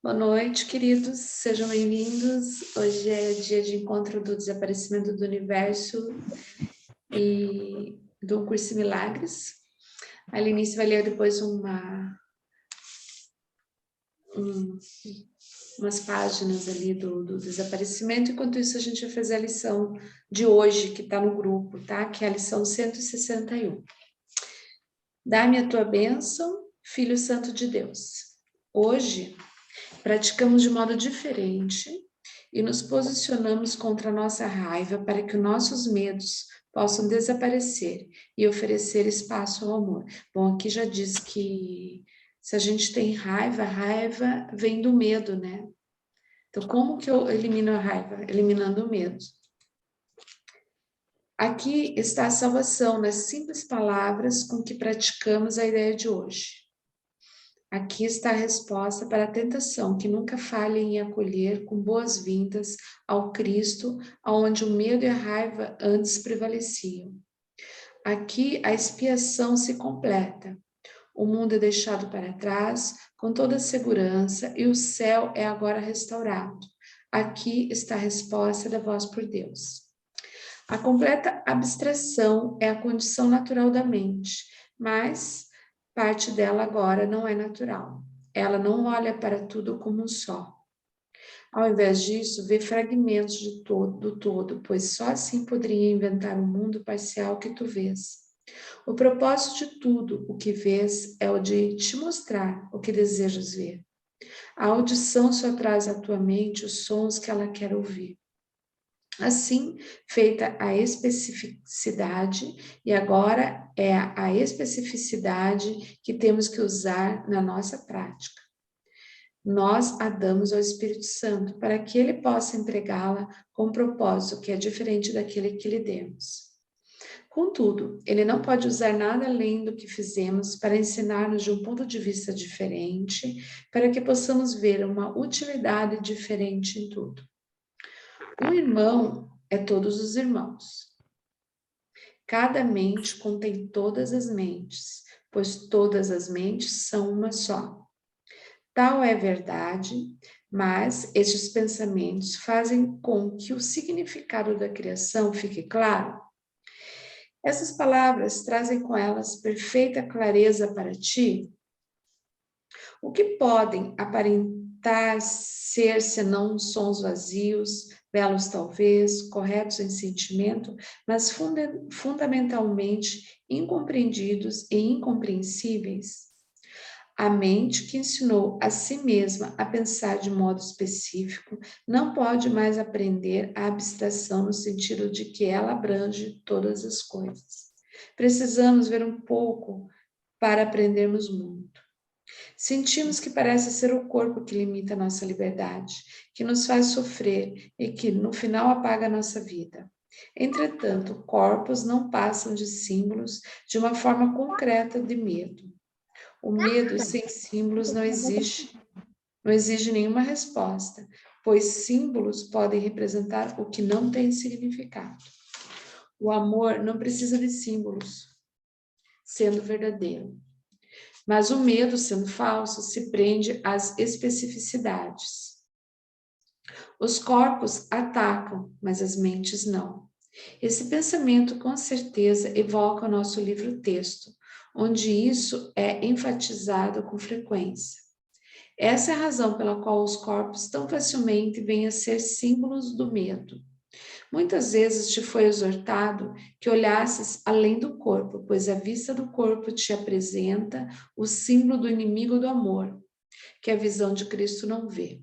Boa noite, queridos, sejam bem-vindos. Hoje é dia de encontro do desaparecimento do universo e do curso Milagres. A Lenice vai ler depois umas páginas ali do desaparecimento. Enquanto isso, a gente vai fazer a lição de hoje, que está no grupo, tá? Que é a lição 161. Dá-me a tua bênção, Filho Santo de Deus. Hoje, praticamos de modo diferente e nos posicionamos contra a nossa raiva para que os nossos medos possam desaparecer e oferecer espaço ao amor. Bom, aqui já diz que se a gente tem raiva, a raiva vem do medo, né? Então, como que eu elimino a raiva? Eliminando o medo. Aqui está a salvação nas simples palavras com que praticamos a ideia de hoje. Aqui está a resposta para a tentação que nunca falha em acolher com boas-vindas ao Cristo, aonde o medo e a raiva antes prevaleciam. Aqui a expiação se completa. O mundo é deixado para trás com toda segurança e o céu é agora restaurado. Aqui está a resposta da voz por Deus. A completa abstração é a condição natural da mente, mas parte dela agora não é natural. Ela não olha para tudo como um só. Ao invés disso, vê fragmentos do todo, pois só assim poderia inventar o mundo parcial que tu vês. O propósito de tudo o que vês é o de te mostrar o que desejas ver. A audição só traz à tua mente os sons que ela quer ouvir. Assim, feita a especificidade, e agora é a especificidade que temos que usar na nossa prática. Nós a damos ao Espírito Santo para que ele possa empregá-la com um propósito que é diferente daquele que lhe demos. Contudo, ele não pode usar nada além do que fizemos para ensinar-nos de um ponto de vista diferente, para que possamos ver uma utilidade diferente em tudo. Um irmão é todos os irmãos. Cada mente contém todas as mentes, pois todas as mentes são uma só. Tal é a verdade, mas estes pensamentos fazem com que o significado da criação fique claro. Essas palavras trazem com elas perfeita clareza para ti? O que podem aparentar ser senão sons vazios, belos talvez, corretos em sentimento, mas fundamentalmente incompreendidos e incompreensíveis? A mente que ensinou a si mesma a pensar de modo específico não pode mais aprender a abstração no sentido de que ela abrange todas as coisas. Precisamos ver um pouco para aprendermos muito. Sentimos que parece ser o corpo que limita a nossa liberdade, que nos faz sofrer e que, no final, apaga a nossa vida. Entretanto, corpos não passam de símbolos de uma forma concreta de medo. O medo sem símbolos não exige nenhuma resposta, pois símbolos podem representar o que não tem significado. O amor não precisa de símbolos, sendo verdadeiro. Mas o medo, sendo falso, se prende às especificidades. Os corpos atacam, mas as mentes não. Esse pensamento, com certeza, evoca o nosso livro-texto, onde isso é enfatizado com frequência. Essa é a razão pela qual os corpos tão facilmente vêm a ser símbolos do medo. Muitas vezes te foi exortado que olhasses além do corpo, pois a vista do corpo te apresenta o símbolo do inimigo do amor, que a visão de Cristo não vê.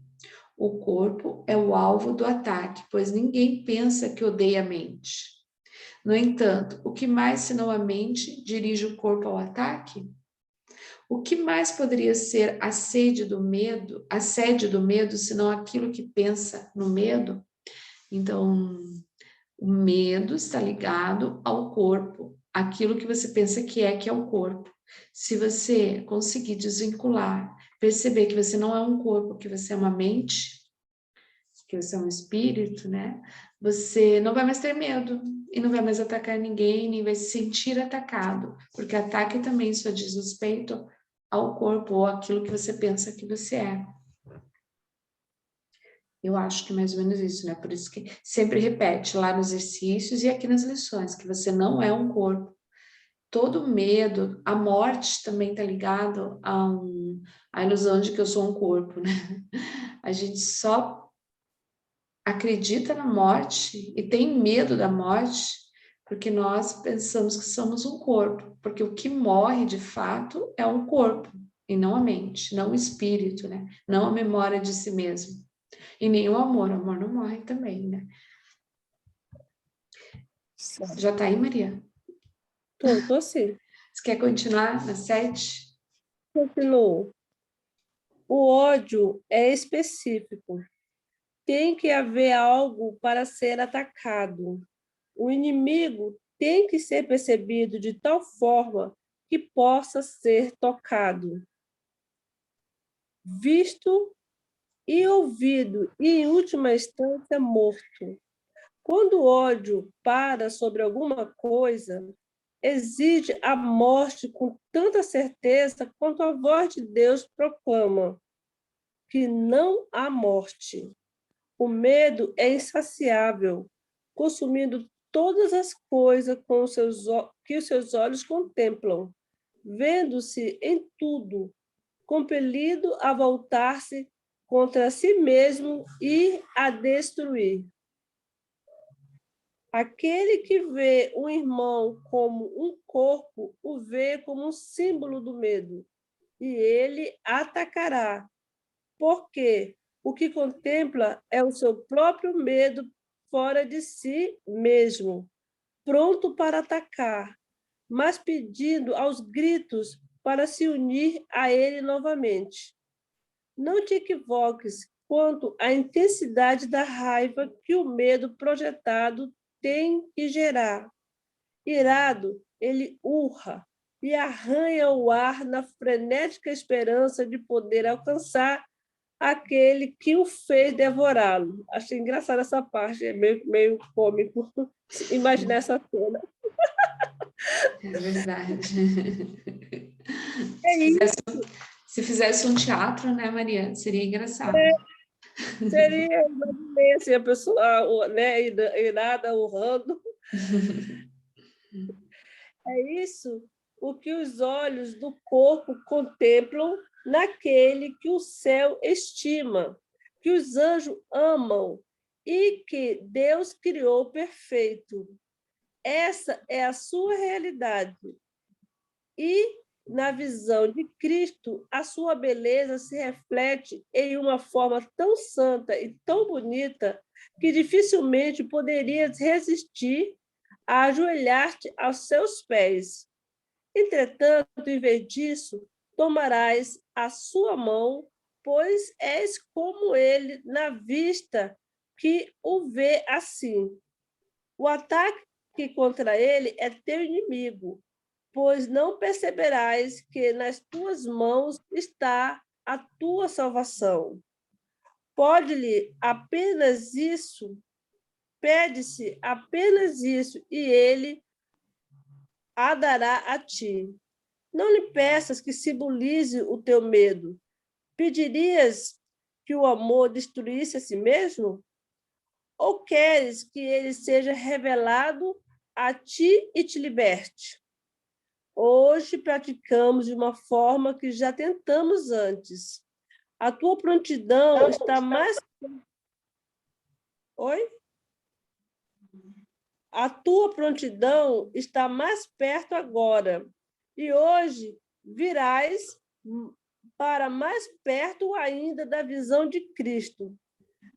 O corpo é o alvo do ataque, pois ninguém pensa que odeia a mente. No entanto, o que mais senão a mente dirige o corpo ao ataque? O que mais poderia ser a sede do medo, senão aquilo que pensa no medo? Então, o medo está ligado ao corpo, aquilo que você pensa que é o corpo. Se você conseguir desvincular, perceber que você não é um corpo, que você é uma mente, que você é um espírito, né? Você não vai mais ter medo e não vai mais atacar ninguém, nem vai se sentir atacado, porque ataque também só diz respeito ao corpo ou aquilo que você pensa que você é. Eu acho que é mais ou menos isso, né? Por isso que sempre repete lá nos exercícios e aqui nas lições, que você não é um corpo. Todo medo, a morte também está ligado à ilusão de que eu sou um corpo, né? A gente só acredita na morte e tem medo da morte porque nós pensamos que somos um corpo, porque o que morre de fato é um corpo e não a mente, não o espírito, né? Não a memória de si mesmo. E nem o amor não morre também, né? Você já tá aí, Maria? Tô sim. Você quer continuar na 7? Continuo. O ódio é específico. Tem que haver algo para ser atacado. O inimigo tem que ser percebido de tal forma que possa ser tocado, visto e ouvido, e, em última instância, morto. Quando o ódio para sobre alguma coisa, exige a morte com tanta certeza quanto a voz de Deus proclama que não há morte. O medo é insaciável, consumindo todas as coisas que os seus olhos contemplam, vendo-se em tudo, compelido a voltar-se contra si mesmo e a destruir. Aquele que vê um irmão como um corpo, o vê como um símbolo do medo, e ele atacará, porque o que contempla é o seu próprio medo fora de si mesmo, pronto para atacar, mas pedindo aos gritos para se unir a ele novamente. Não te equivoques quanto à intensidade da raiva que o medo projetado tem que gerar. Irado, ele urra e arranha o ar na frenética esperança de poder alcançar aquele que o fez devorá-lo. Achei engraçada essa parte, é meio cômico imaginar essa cena. É verdade. É Se isso, fizesse, se fizesse um teatro, né, Maria? Seria engraçado. seria, imaginei assim, a pessoa, né, irada, urrando. É isso o que os olhos do corpo contemplam naquele que o céu estima, que os anjos amam e que Deus criou perfeito. Essa é a sua realidade. E, na visão de Cristo, a sua beleza se reflete em uma forma tão santa e tão bonita que dificilmente poderias resistir a ajoelhar-te aos seus pés. Entretanto, em vez disso, tomarás a sua mão, pois és como ele na vista que o vê assim. O ataque contra ele é teu inimigo, pois não perceberás que nas tuas mãos está a tua salvação. Pode-lhe apenas isso, pede-se apenas isso, e ele a dará a ti. Não lhe peças que simbolize o teu medo. Pedirias que o amor destruísse a si mesmo? Ou queres que ele seja revelado a ti e te liberte? Hoje praticamos de uma forma que já tentamos antes. A tua prontidão está mais. Oi? A tua prontidão está mais perto agora. E hoje virás para mais perto ainda da visão de Cristo.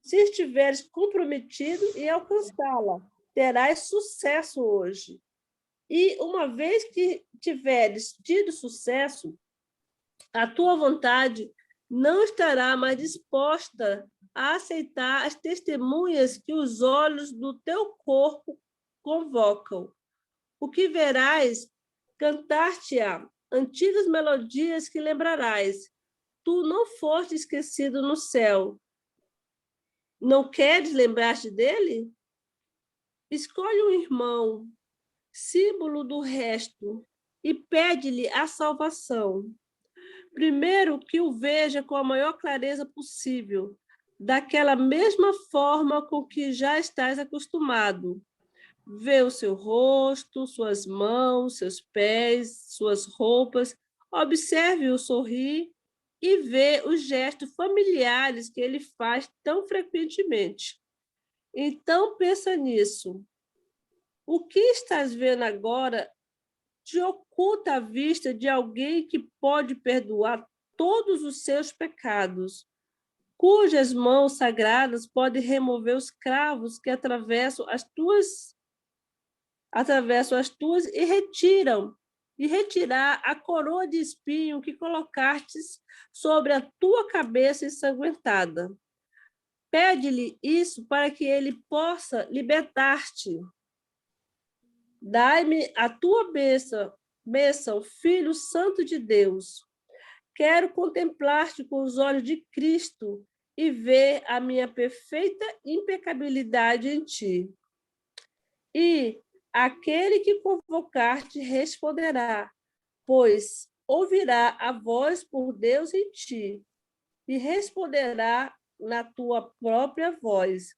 Se estiveres comprometido em alcançá-la, terás sucesso hoje. E uma vez que tiveres tido sucesso, a tua vontade não estará mais disposta a aceitar as testemunhas que os olhos do teu corpo convocam. O que verás, cantar-te-á antigas melodias que lembrarás. Tu não foste esquecido no céu. Não queres lembrar-te dele? Escolhe um irmão, símbolo do resto, e pede-lhe a salvação. Primeiro, que o veja com a maior clareza possível, daquela mesma forma com que já estás acostumado. Vê o seu rosto, suas mãos, seus pés, suas roupas, observe-o sorrir e vê os gestos familiares que ele faz tão frequentemente. Então, pensa nisso. O que estás vendo agora te oculta a vista de alguém que pode perdoar todos os seus pecados, cujas mãos sagradas podem remover os cravos que atravessam as tuas e retirar a coroa de espinho que colocastes sobre a tua cabeça ensanguentada. Pede-lhe isso para que ele possa libertar-te. Dai-me a tua bênção, Filho Santo de Deus. Quero contemplar-te com os olhos de Cristo e ver a minha perfeita impecabilidade em ti. E aquele que convocar-te responderá, pois ouvirá a voz por Deus em ti e responderá na tua própria voz.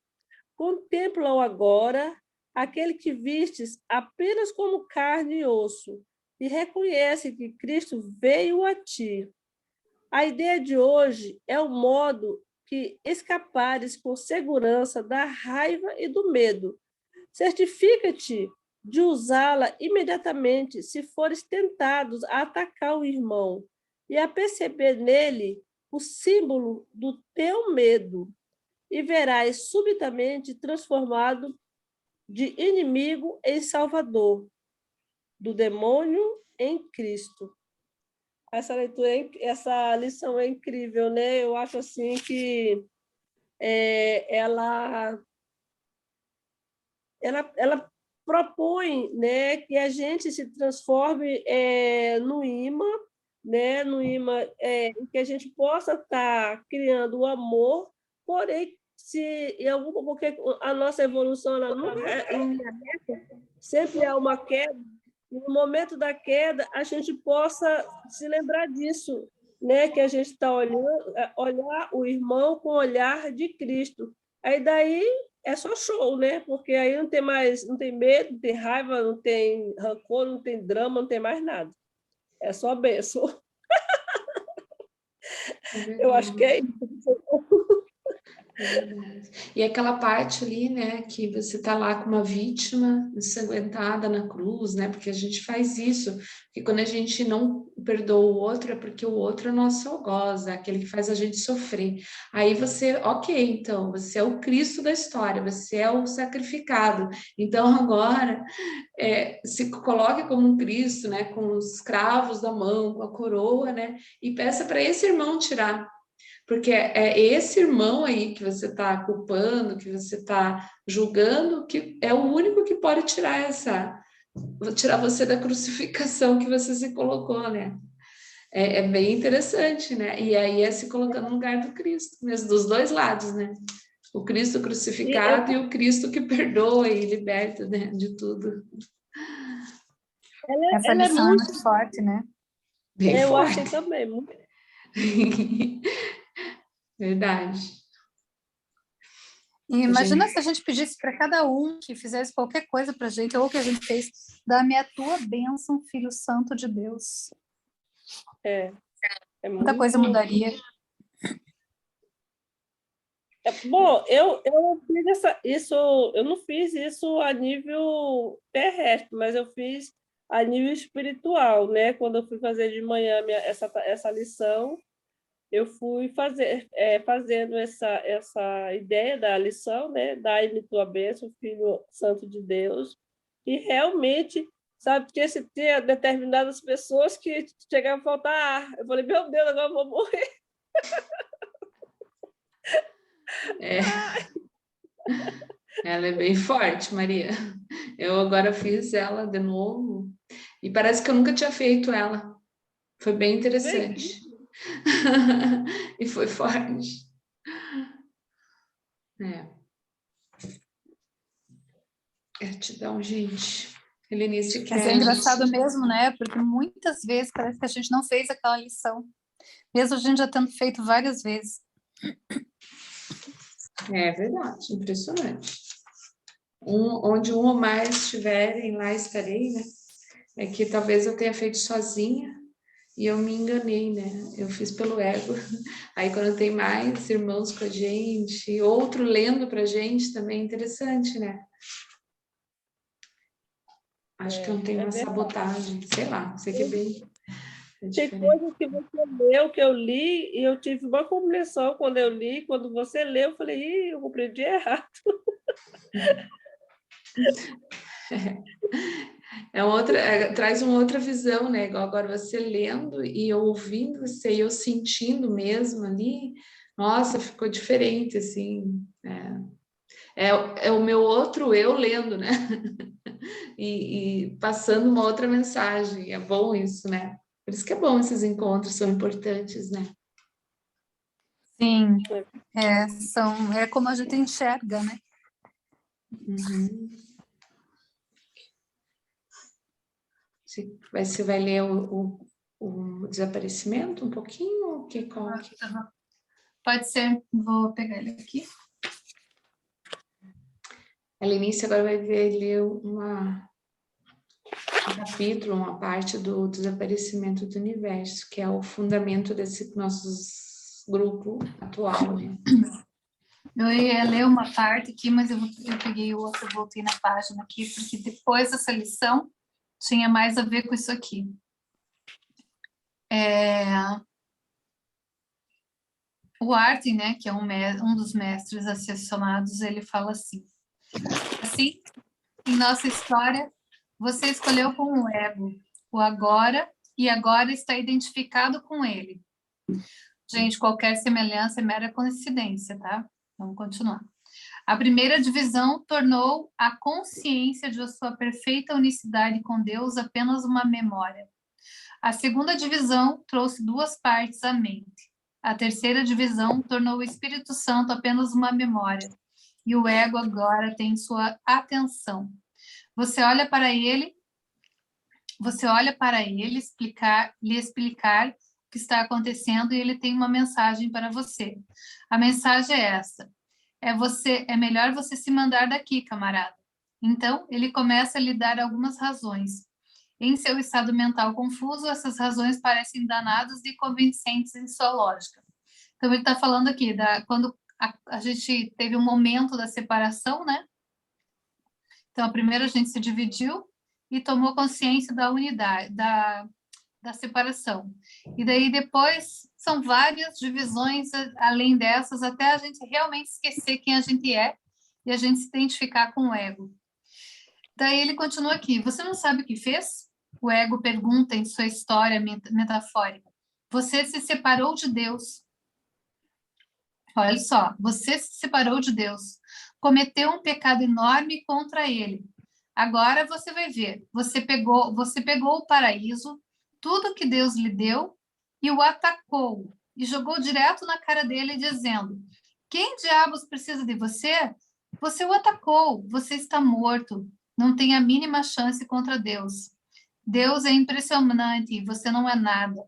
Contempla-o agora, aquele que vistes apenas como carne e osso, e reconhece que Cristo veio a ti. A ideia de hoje é o modo que escapares com segurança da raiva e do medo. Certifica-te de usá-la imediatamente se fores tentados a atacar o irmão e a perceber nele o símbolo do teu medo, e verás subitamente transformado de inimigo em salvador, do demônio em Cristo. Essa lição é incrível, né? Eu acho assim que ela propõe, né, que a gente se transforme no imã, né, no imã, que a gente possa estar criando o amor, porém, porque a nossa evolução ela nunca é em linha reta, sempre há uma queda. No momento da queda, a gente possa se lembrar disso, né, que a gente está olhar o irmão com o olhar de Cristo. Aí daí é só show, né? Porque aí não tem medo, não tem raiva, não tem rancor, não tem drama, não tem mais nada. É só bênção. Eu acho que é isso. É verdade. E aquela parte ali, né, que você tá lá com uma vítima ensanguentada na cruz, né, porque a gente faz isso, porque quando a gente não perdoa o outro é porque o outro é nosso algoz, é aquele que faz a gente sofrer. Aí você, ok, então, você é o Cristo da história, você é o sacrificado. Então agora, se coloque como um Cristo, né, com os cravos da mão, com a coroa, né, e peça para esse irmão tirar. Porque é esse irmão aí que você está culpando, que você está julgando, que é o único que pode tirar você da crucificação que você se colocou, né? É bem interessante, né? E aí é se colocando no lugar do Cristo, mesmo dos dois lados, né? O Cristo crucificado e o Cristo que perdoa e liberta, né, de tudo. Essa lição é muito forte, né? Bem eu forte. achei também. Muito... Verdade. E imagina se a gente pedisse para cada um que fizesse qualquer coisa para a gente, ou que a gente fez, dá-me a tua bênção, Filho Santo de Deus. Muita coisa mudaria. Bom, eu fiz eu não fiz isso a nível terrestre, mas eu fiz a nível espiritual, né? Quando eu fui fazer de manhã essa lição, eu fui fazendo essa ideia da lição, né? Dai-me tua bênção, Filho Santo de Deus, e realmente, sabe, porque se tinha determinadas pessoas que chegavam a faltar ar. Eu falei, meu Deus, agora eu vou morrer. Ela é bem forte, Maria. Eu agora fiz ela de novo e parece que eu nunca tinha feito ela. Foi bem interessante. E foi forte. Gratidão, gente. Helenice quer... Mas é engraçado mesmo, né? Porque muitas vezes parece que a gente não fez aquela lição. Mesmo a gente já tendo feito várias vezes. É verdade, impressionante. Onde um ou mais estiverem, lá estarei, né? É que talvez eu tenha feito sozinha e eu me enganei, né? Eu fiz pelo ego. Aí quando tem mais irmãos com a gente, outro lendo pra gente também é interessante, né? Acho que não tem uma verdade. sabotagem, sei lá, sei que é bem Tem diferente. coisas que você leu, que eu li, e eu tive uma compreensão quando eu li. Quando você leu, eu falei, ih, eu compreendi errado. Traz uma outra visão, né? Igual agora você lendo e eu ouvindo você e eu sentindo mesmo ali, nossa, ficou diferente, assim. É o meu outro eu lendo, né? E passando uma outra mensagem. É bom isso, né? Por isso que é bom esses encontros, são importantes, né? Sim, é como a gente enxerga, né? Uhum. Você vai ler o desaparecimento um pouquinho? Qual que... Pode ser, vou pegar ele aqui. A Lenice agora vai ler um capítulo, uma parte do desaparecimento do universo, que é o fundamento desse nosso grupo atual, né? Eu ia ler uma parte aqui, mas eu peguei outra, voltei na página aqui, porque depois dessa lição tinha mais a ver com isso aqui. O Artin, né, que é um dos mestres ascensionados, ele fala assim: assim, em nossa história, você escolheu com o ego o agora e agora está identificado com ele. Gente, qualquer semelhança é mera coincidência, tá? Vamos continuar. A primeira divisão tornou a consciência de sua perfeita unicidade com Deus apenas uma memória. A segunda divisão trouxe duas partes à mente. A terceira divisão tornou o Espírito Santo apenas uma memória. E o ego agora tem sua atenção. Você olha para ele lhe explicar o que está acontecendo e ele tem uma mensagem para você. A mensagem é essa: é melhor você se mandar daqui, camarada. Então, ele começa a lhe dar algumas razões. Em seu estado mental confuso, essas razões parecem danadas e convincentes em sua lógica. Então, ele está falando aqui, quando a gente teve um momento da separação, né? Então, primeiro a gente se dividiu e tomou consciência da unidade, da separação. E daí depois são várias divisões além dessas, até a gente realmente esquecer quem a gente é e a gente se identificar com o ego. Daí ele continua aqui: você não sabe o que fez? O ego pergunta em sua história metafórica. Você se separou de Deus. Olha só, você se separou de Deus. Cometeu um pecado enorme contra ele. Agora você vai ver. Você pegou o paraíso, tudo que Deus lhe deu, e o atacou. E jogou direto na cara dele, dizendo: quem diabos precisa de você? Você o atacou. Você está morto. Não tem a mínima chance contra Deus. Deus é impressionante e você não é nada.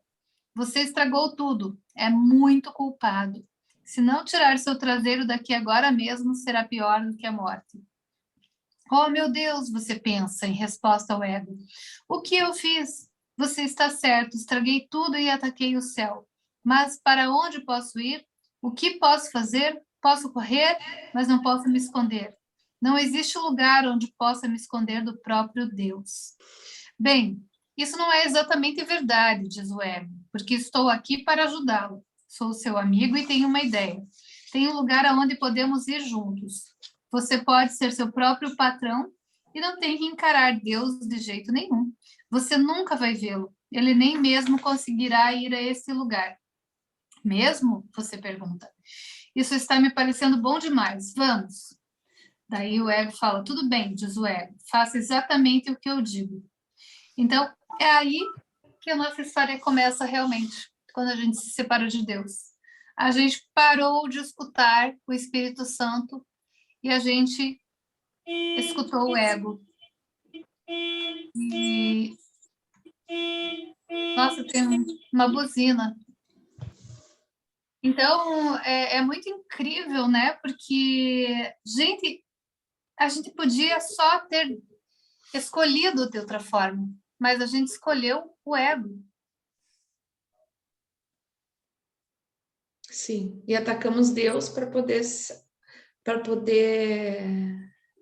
Você estragou tudo. É muito culpado. Se não tirar seu traseiro daqui agora mesmo, será pior do que a morte. Oh, meu Deus, você pensa em resposta ao ego. O que eu fiz? Você está certo, estraguei tudo e ataquei o céu. Mas para onde posso ir? O que posso fazer? Posso correr, mas não posso me esconder. Não existe lugar onde possa me esconder do próprio Deus. Bem, isso não é exatamente verdade, diz o ego, porque estou aqui para ajudá-lo. Sou seu amigo e tenho uma ideia. Tem um lugar aonde podemos ir juntos. Você pode ser seu próprio patrão e não tem que encarar Deus de jeito nenhum. Você nunca vai vê-lo. Ele nem mesmo conseguirá ir a esse lugar. Mesmo? Você pergunta. Isso está me parecendo bom demais. Vamos. Daí o ego fala: tudo bem, diz o ego. Faça exatamente o que eu digo. Então, é aí que a nossa história começa realmente, quando a gente se separou de Deus. A gente parou de escutar o Espírito Santo e a gente escutou o ego. E, nossa, tem uma buzina. Então, é muito incrível, né? Porque, gente, a gente podia só ter escolhido de outra forma, mas a gente escolheu o ego. Sim, e atacamos Deus para poder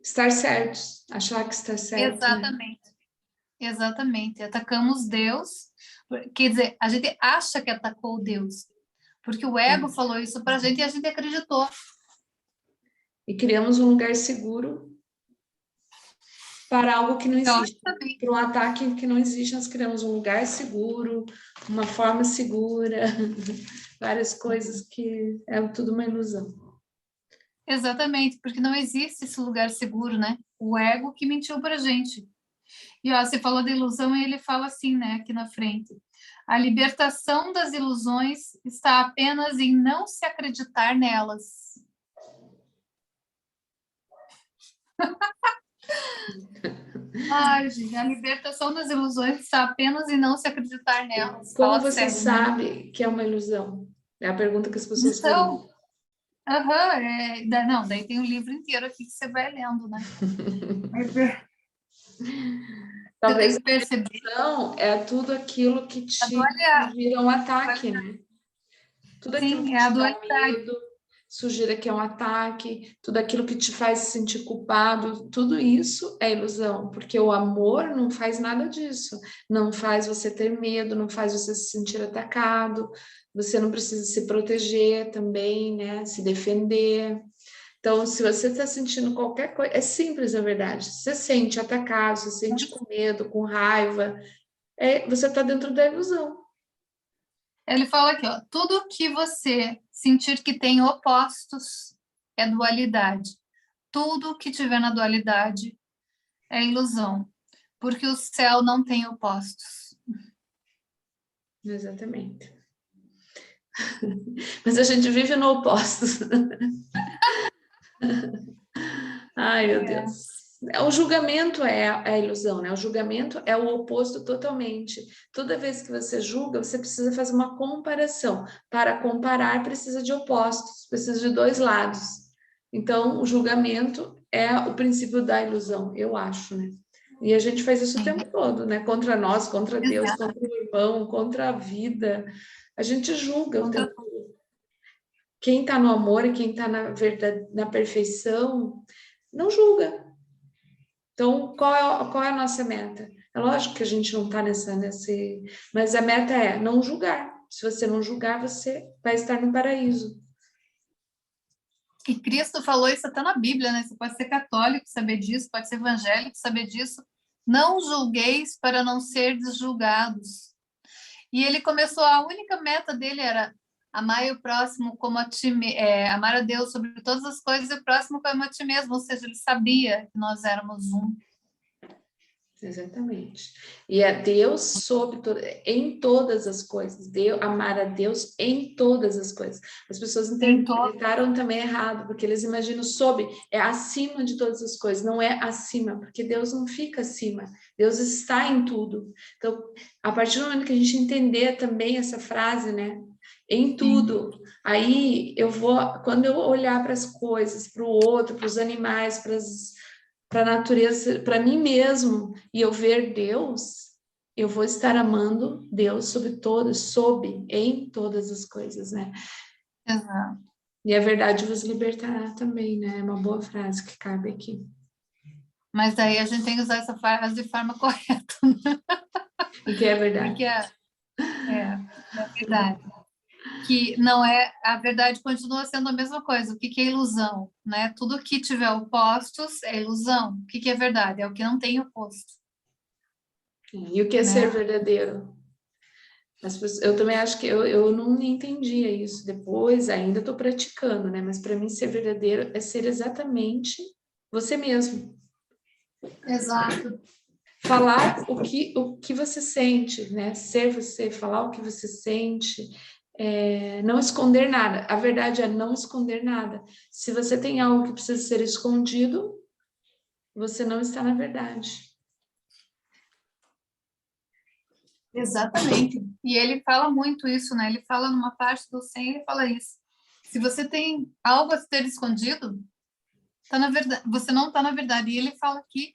estar certos, achar que está certo, né? Exatamente, exatamente. Atacamos Deus, quer dizer, a gente acha que atacou Deus, porque o ego É. falou isso para a gente e a gente acreditou. E criamos um lugar seguro para algo que não existe. Teoricamente. Para um ataque que não existe, nós criamos um lugar seguro, uma forma segura, várias coisas que é tudo uma ilusão. Exatamente, porque não existe esse lugar seguro, né? O ego que mentiu para a gente. E ó, você falou de ilusão e ele fala assim, né, aqui na frente. A libertação das ilusões está apenas em não se acreditar nelas. Ai, gente, a libertação das ilusões está apenas em não se acreditar nelas. Como Fala você sério, né? sabe que é uma ilusão? É a pergunta que as pessoas Então, perguntam. não, daí tem um livro inteiro aqui que você vai lendo, né? Você tem Talvez que perceber a ilusão é tudo aquilo que a te dualidade. sugira um ataque, né? Tudo aquilo que Sim, é a te dá dualidade. medo, sugira que é um ataque, tudo aquilo que te faz se sentir culpado, tudo isso é ilusão, porque o amor não faz nada disso, não faz você ter medo, não faz você se sentir atacado, você não precisa se proteger também, né? Se defender. Então, se você está sentindo qualquer coisa, é simples, na verdade. Se você sente atacado, se sente com medo, com raiva, você está dentro da ilusão. Ele fala aqui, ó, tudo que você sentir que tem opostos é dualidade. Tudo que tiver na dualidade é ilusão, porque o céu não tem opostos. Exatamente. Mas a gente vive no oposto. Ai, meu É. Deus. O julgamento é a ilusão, né? O julgamento é o oposto totalmente. Toda vez que você julga, você precisa fazer uma comparação. Para comparar, precisa de opostos, precisa de dois lados. Então, o julgamento é o princípio da ilusão, eu acho, né? E a gente faz isso o Sim, tempo todo, né? Contra nós, contra Deus, exato. contra o irmão, contra a vida. A gente julga o tempo todo. Quem está no amor e quem está na verdade, na perfeição, não julga. Então, qual é a nossa meta? É lógico que a gente não está mas a meta é não julgar. Se você não julgar, você vai estar no paraíso. E Cristo falou isso até na Bíblia, né? Você pode ser católico, saber disso, pode ser evangélico, saber disso. Não julgueis para não serdes julgados. E ele começou, a única meta dele era amar o próximo como a ti, amar a Deus sobre todas as coisas e o próximo como a ti mesmo. Ou seja, ele sabia que nós éramos um. Exatamente. E é Deus em todas as coisas. Amar a Deus em todas as coisas. As pessoas Em todo. interpretaram também errado, porque eles imaginam é acima de todas as coisas. Não é acima, porque Deus não fica acima. Deus está em tudo. Então, a partir do momento que a gente entender também essa frase, né? Em tudo. Aí quando eu olhar para as coisas, para o outro, para os animais, para a natureza, para mim mesmo, e eu ver Deus, eu vou estar amando Deus em todas as coisas, né? Exato. E a verdade vos libertará também, né? É uma boa frase que cabe aqui. Mas daí a gente tem que usar essa frase de forma correta, E que é verdade. porque é verdade. Que não é, a verdade continua sendo a mesma coisa. O que é ilusão, né? Tudo que tiver opostos é ilusão. O que é verdade? É o que não tem oposto, E o que é ser né? verdadeiro? Eu também acho que eu não entendia isso depois, ainda estou praticando, né? Mas para mim ser verdadeiro é ser exatamente você mesmo. Exato. Falar o que você sente, né? Ser você, falar o que você sente, não esconder nada. A verdade é não esconder nada. Se você tem algo que precisa ser escondido, você não está na verdade. Exatamente. E ele fala muito isso, né? Ele fala numa parte do 100, ele fala isso. Se você tem algo a ser escondido, tá na verdade, você não está na verdade. E ele fala aqui,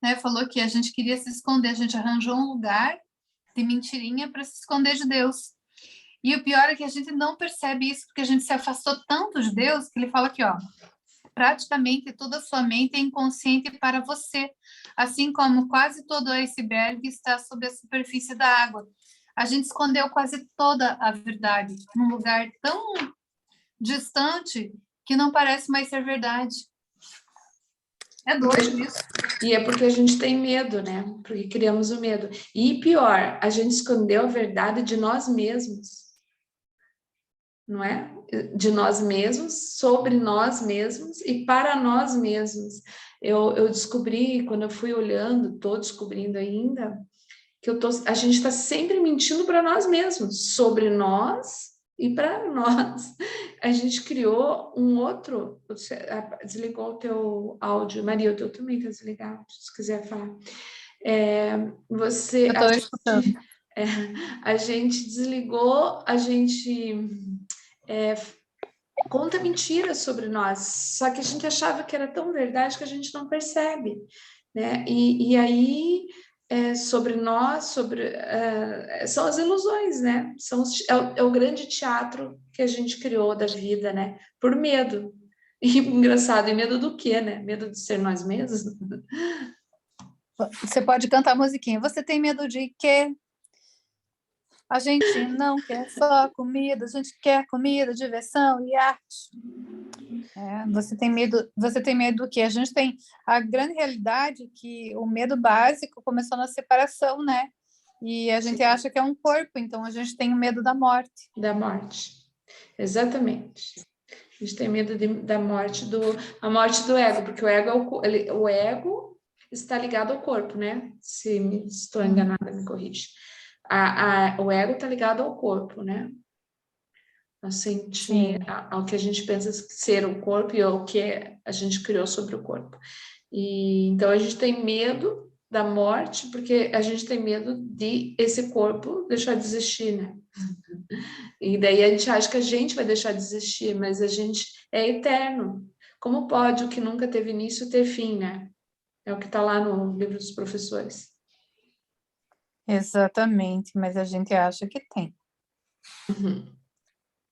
né? Falou que a gente queria se esconder, a gente arranjou um lugar de mentirinha para se esconder de Deus. E o pior é que a gente não percebe isso, porque a gente se afastou tanto de Deus, que ele fala aqui, ó, praticamente toda a sua mente é inconsciente para você, assim como quase todo iceberg está sob a superfície da água. A gente escondeu quase toda a verdade num lugar tão distante que não parece mais ser verdade. É doido isso. E é porque a gente tem medo, né? Porque criamos o medo. E pior, a gente escondeu a verdade de nós mesmos. Não é? De nós mesmos, sobre nós mesmos e para nós mesmos. Eu descobri, quando eu fui olhando, estou descobrindo ainda, que a gente está sempre mentindo para nós mesmos, sobre nós e para nós. A gente criou um outro. Desligou o teu áudio, Maria, o teu também está desligado, se quiser falar. Eu estou escutando. A gente desligou, a gente conta mentiras sobre nós, só que a gente achava que era tão verdade que a gente não percebe, né? E aí, sobre nós, são as ilusões, né? É o grande teatro que a gente criou da vida, né? Por medo. E engraçado, e medo do quê, né? Medo de ser nós mesmos? Você pode cantar a musiquinha. Você tem medo de quê? A gente não quer só comida, a gente quer comida, diversão e arte. Você tem medo do quê? A gente tem a grande realidade que o medo básico começou na separação, né? E a gente acha que é um corpo, então a gente tem o medo da morte. Da morte, exatamente. A gente tem medo da morte a morte do ego, porque o ego está ligado ao corpo, né? Se estou enganada, me corrige. O ego está ligado ao corpo, né? Ao que a gente pensa ser o corpo e ao que a gente criou sobre o corpo. E então a gente tem medo da morte, porque a gente tem medo de esse corpo deixar de existir, né? E daí a gente acha que a gente vai deixar de existir, mas a gente é eterno. Como pode o que nunca teve início ter fim, né? É o que está lá no livro dos professores. Exatamente, mas a gente acha que tem. Uhum.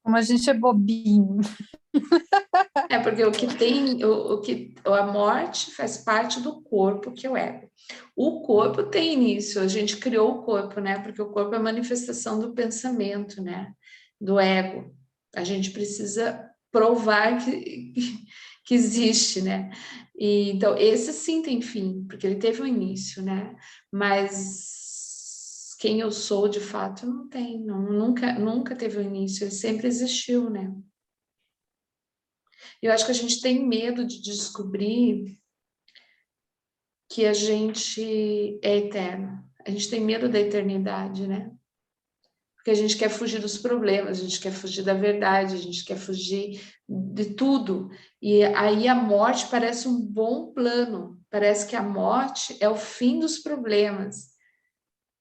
Como a gente é bobinho. Porque o que tem, a morte faz parte do corpo, que é o ego. O corpo tem início, a gente criou o corpo, né? Porque o corpo é a manifestação do pensamento, né? Do ego. A gente precisa provar que existe, né? E, então, esse sim tem fim, porque ele teve um início, né? Mas quem eu sou, de fato, não tem, nunca teve um início, ele sempre existiu, né? Eu acho que a gente tem medo de descobrir que a gente é eterno. A gente tem medo da eternidade, né? Porque a gente quer fugir dos problemas, a gente quer fugir da verdade, a gente quer fugir de tudo. E aí a morte parece um bom plano. Parece que a morte é o fim dos problemas.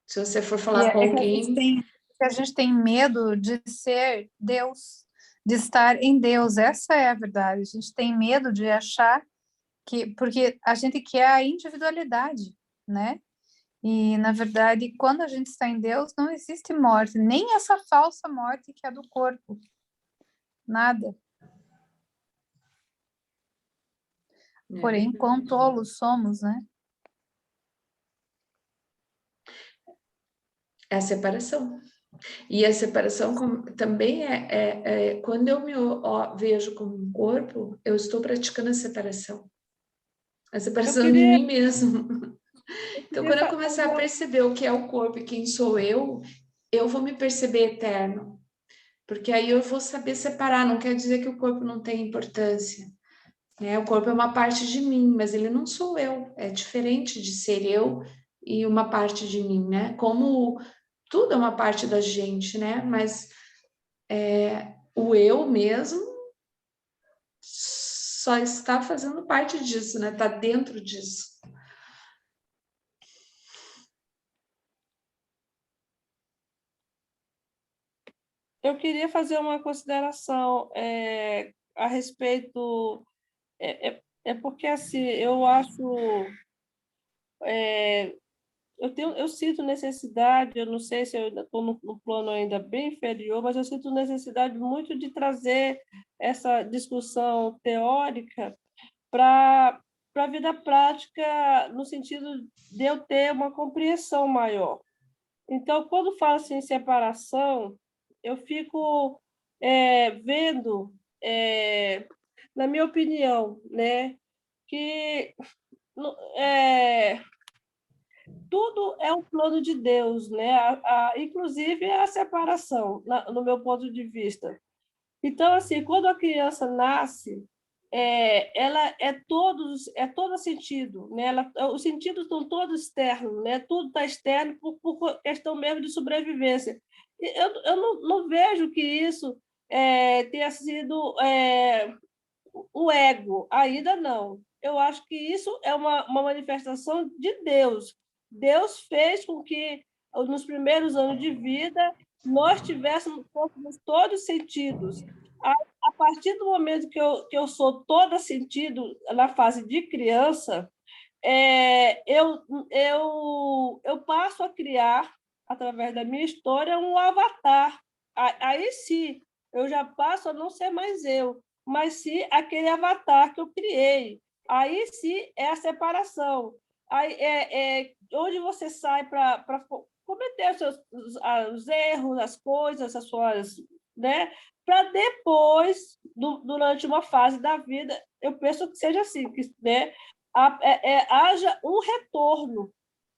Se você for falar com alguém... A gente tem medo de ser Deus, de estar em Deus. Essa é a verdade. A gente tem medo de achar porque a gente quer a individualidade, né? E, na verdade, quando a gente está em Deus, não existe morte, nem essa falsa morte que é do corpo. Nada. Porém, quão tolos somos, né? É a separação. E a separação também quando eu me vejo como um corpo, eu estou praticando a separação. A separação de mim mesmo. Então, quando eu começar a perceber o que é o corpo e quem sou eu vou me perceber eterno. Porque aí eu vou saber separar. Não quer dizer que o corpo não tem importância, né? O corpo é uma parte de mim, mas ele não sou eu. É diferente de ser eu e uma parte de mim, né? Como tudo é uma parte da gente, né? Mas o eu mesmo só está fazendo parte disso, né? Está dentro disso. eu queria fazer uma consideração a respeito. É porque, assim, eu acho. Eu sinto necessidade, eu não sei se eu ainda estou no plano ainda bem inferior, mas eu sinto necessidade muito de trazer essa discussão teórica para a vida prática, no sentido de eu ter uma compreensão maior. Então, quando falo assim, em separação, eu fico vendo, na minha opinião, né, que tudo é um plano de Deus, né? Inclusive a separação, no meu ponto de vista. Então, assim, quando a criança nasce, ela é todo sentido, né? Os sentidos estão todos externos, né? Tudo está externo por questão mesmo de sobrevivência. Eu não vejo que isso tenha sido o ego, ainda não. Eu acho que isso é uma manifestação de Deus. Deus fez com que, nos primeiros anos de vida, nós tivéssemos todos os sentidos. A partir do momento que eu sou toda sentido na fase de criança, eu passo a criar, através da minha história, um avatar. Aí sim, eu já passo a não ser mais eu, mas sim aquele avatar que eu criei. Aí sim é a separação. Aí onde você sai para cometer os erros, as coisas, as suas, né? Para depois, durante uma fase da vida, eu penso que seja assim, né? Haja um retorno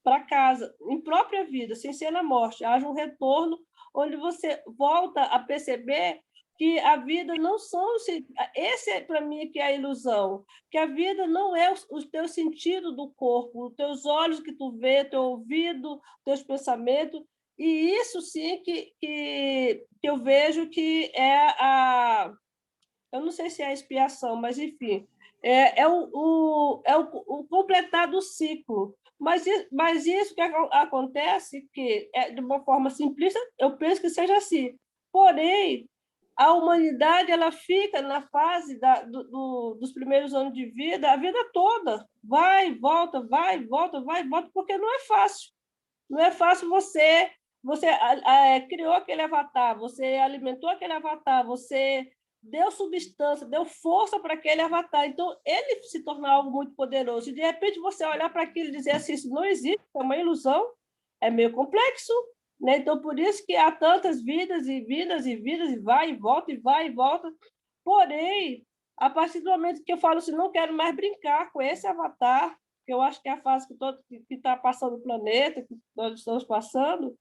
para casa, em própria vida, sem ser na morte, haja um retorno onde você volta a perceber que a vida não são... Esse, é, para mim, que é a ilusão, que a vida não é o teu sentido do corpo, os teus olhos que tu vê, teu ouvido, teus pensamentos, e isso sim que eu vejo que é a... Eu não sei se é a expiação, mas, enfim, o completar do ciclo. Mas isso que acontece, que de uma forma simplista, eu penso que seja assim. Porém, a humanidade ela fica na fase dos primeiros anos de vida, a vida toda. Vai, volta, vai, volta, porque não é fácil. Não é fácil você criou aquele avatar, você alimentou aquele avatar, você deu substância, deu força para aquele avatar. Então, ele se torna algo muito poderoso. E, de repente, você olhar para aquilo e dizer assim, isso não existe, é uma ilusão, é meio complexo. Né? Então, por isso que há tantas vidas e vidas e vidas, e vai e volta, e vai e volta. Porém, a partir do momento que eu falo assim, não quero mais brincar com esse avatar, que eu acho que é a fase que está passando o planeta, que nós estamos passando,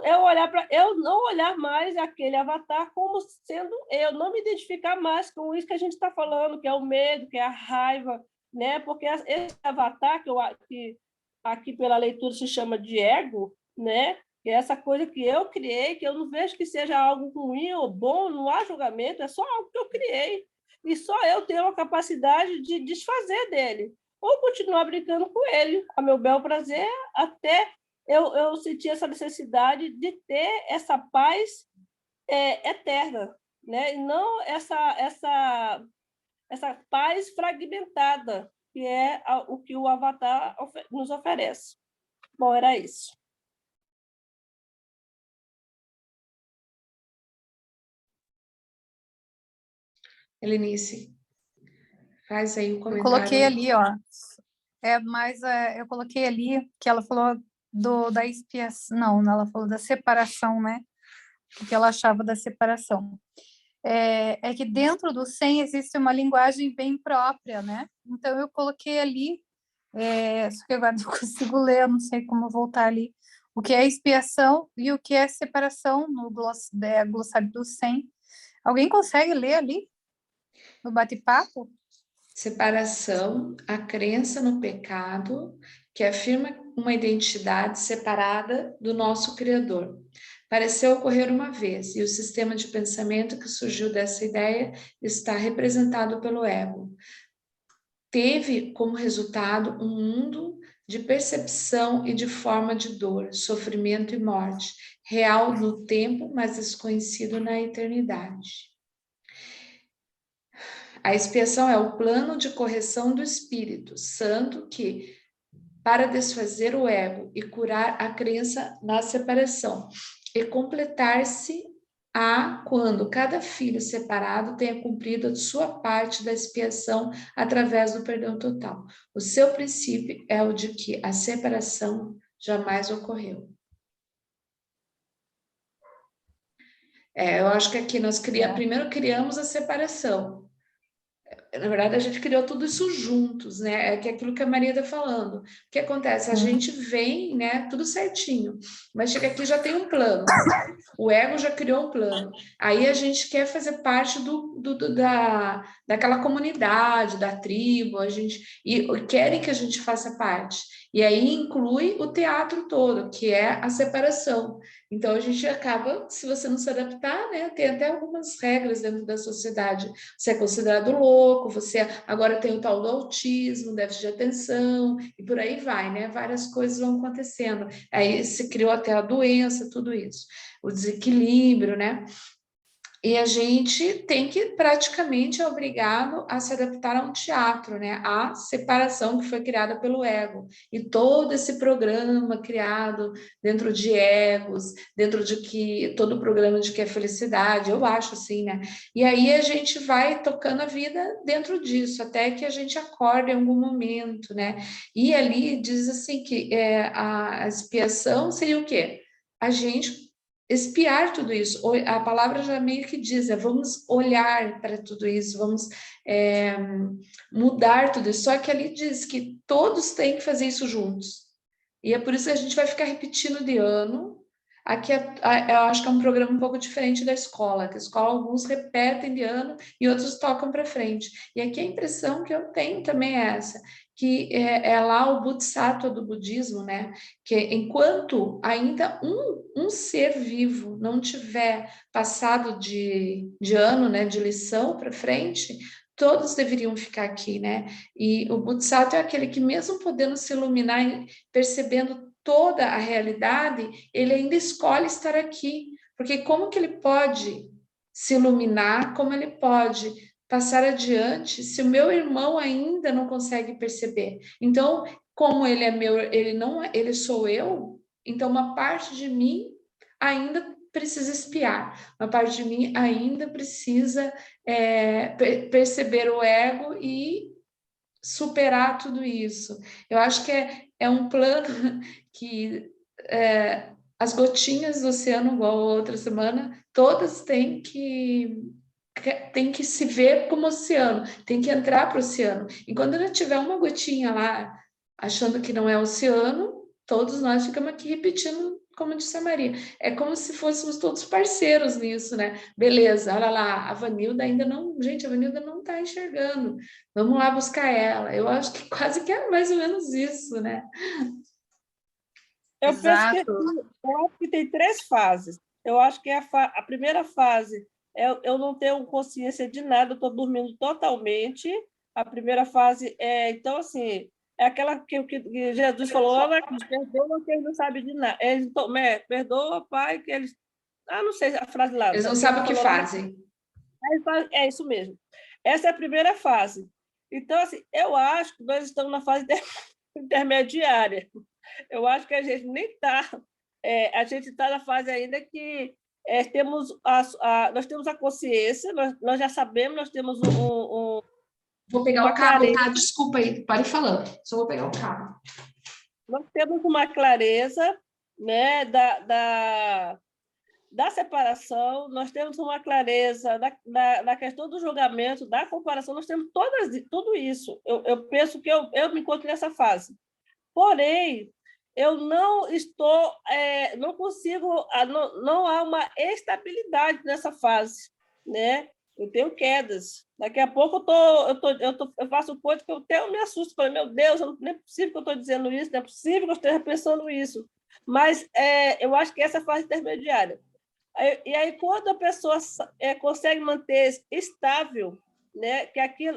eu olhar para eu não olhar mais aquele avatar como sendo eu, não me identificar mais com isso que a gente está falando, que é o medo, que é a raiva, né? Porque esse avatar que aqui pela leitura se chama de ego, né? Que é essa coisa que eu criei, que eu não vejo que seja algo ruim ou bom, não há julgamento, é só algo que eu criei. E só eu tenho a capacidade de desfazer dele ou continuar brincando com ele, a meu bel prazer, até eu senti essa necessidade de ter essa paz eterna, né? E não essa paz fragmentada, que é o que o Avatar nos oferece. Bom, era isso. Helenice, faz aí o comentário. Eu coloquei ali, ó. Eu coloquei ali que ela falou da expiação. Não, ela falou da separação, né? O que ela achava da separação. É que dentro do 100 existe uma linguagem bem própria, né? Então, eu coloquei ali, só que agora não consigo ler, eu não sei como voltar ali, o que é expiação e o que é separação no glossário do 100. Alguém consegue ler ali, no bate-papo? Separação, a crença no pecado, que afirma uma identidade separada do nosso Criador. Pareceu ocorrer uma vez, e o sistema de pensamento que surgiu dessa ideia está representado pelo ego. Teve como resultado um mundo de percepção e de forma de dor, sofrimento e morte, real no tempo, mas desconhecido na eternidade. A expiação é o plano de correção do Espírito Santo que, para desfazer o ego e curar a crença na separação, e completar-se quando cada filho separado tenha cumprido a sua parte da expiação através do perdão total. O seu princípio é o de que a separação jamais ocorreu. Eu acho que aqui nós primeiro criamos a separação. Na verdade, a gente criou tudo isso juntos, né? É que aquilo que a Maria está falando. O que acontece? A gente vem, né? Tudo certinho, mas chega aqui já tem um plano. O ego já criou um plano. Aí a gente quer fazer parte daquela comunidade, da tribo, e querem que a gente faça parte. E aí inclui o teatro todo, que é a separação. Então a gente acaba, se você não se adaptar, né? Tem até algumas regras dentro da sociedade. Você é considerado louco, você agora tem o tal do autismo, déficit de atenção, e por aí vai, né? Várias coisas vão acontecendo. Aí se criou até a doença, tudo isso. O desequilíbrio, né? E a gente tem que, praticamente, é obrigado a se adaptar a um teatro, né? A separação que foi criada pelo ego. E todo esse programa criado dentro de egos, dentro de que, todo o programa de que é felicidade, eu acho assim, né? E aí a gente vai tocando a vida dentro disso, até que a gente acorde em algum momento, né? E ali diz assim que a expiação seria o quê? A gente espiar tudo isso. A palavra já meio que diz, vamos olhar para tudo isso, vamos mudar tudo isso. Só que ali diz que todos têm que fazer isso juntos. E é por isso que a gente vai ficar repetindo de ano. Aqui eu acho que é um programa um pouco diferente da escola, que a escola alguns repetem de ano e outros tocam para frente. E aqui a impressão que eu tenho também é essa, que é lá o Bodhisattva do budismo, né? Que enquanto ainda um ser vivo não tiver passado de ano, né, de lição para frente, todos deveriam ficar aqui, né? E o Bodhisattva é aquele que, mesmo podendo se iluminar e percebendo toda a realidade, ele ainda escolhe estar aqui, porque como que ele pode se iluminar, como ele pode passar adiante se o meu irmão ainda não consegue perceber? Então, como ele é meu, ele sou eu, então uma parte de mim ainda precisa espiar, uma parte de mim ainda precisa perceber o ego e superar tudo isso. Eu acho que é um plano que as gotinhas do oceano, igual a outra semana, todas têm que se ver como oceano, tem que entrar para o oceano. E quando não tiver uma gotinha lá, achando que não é oceano, todos nós ficamos aqui repetindo, como disse a Maria. É como se fôssemos todos parceiros nisso, né? Beleza, olha lá, a Vanilda ainda não... Gente, a Vanilda não está enxergando. Vamos lá buscar ela. Eu acho que quase que é mais ou menos isso, né? Eu acho que tem 3 fases. Eu acho que a primeira fase eu não tenho consciência de nada, eu estou dormindo totalmente. A primeira fase então, assim, é aquela que Jesus falou, perdoa que eles não sabem de nada. Perdoa, Pai, que eles... não sei a frase lá. Eles não sabem o que fazem. É isso mesmo. Essa é a primeira fase. Então, assim, eu acho que nós estamos na fase intermediária. Eu acho que a gente nem está... a gente está na fase ainda que nós temos a consciência, nós já sabemos, nós temos Vou pegar o cabo, tá? Desculpa aí, pare falando. Só vou pegar o cabo. Nós temos uma clareza, né, da separação, nós temos uma clareza da questão do julgamento, da comparação, nós temos tudo isso. Eu penso que eu me encontro nessa fase. Porém, eu não estou, não consigo, não há uma estabilidade nessa fase, né? Eu tenho quedas. Daqui a pouco eu faço coisa que eu até me assusto, falei, meu Deus, não é possível que eu estou dizendo isso, não é possível que eu esteja pensando isso. Mas eu acho que essa é a fase intermediária. E aí, quando a pessoa consegue manter estável, né, que aquilo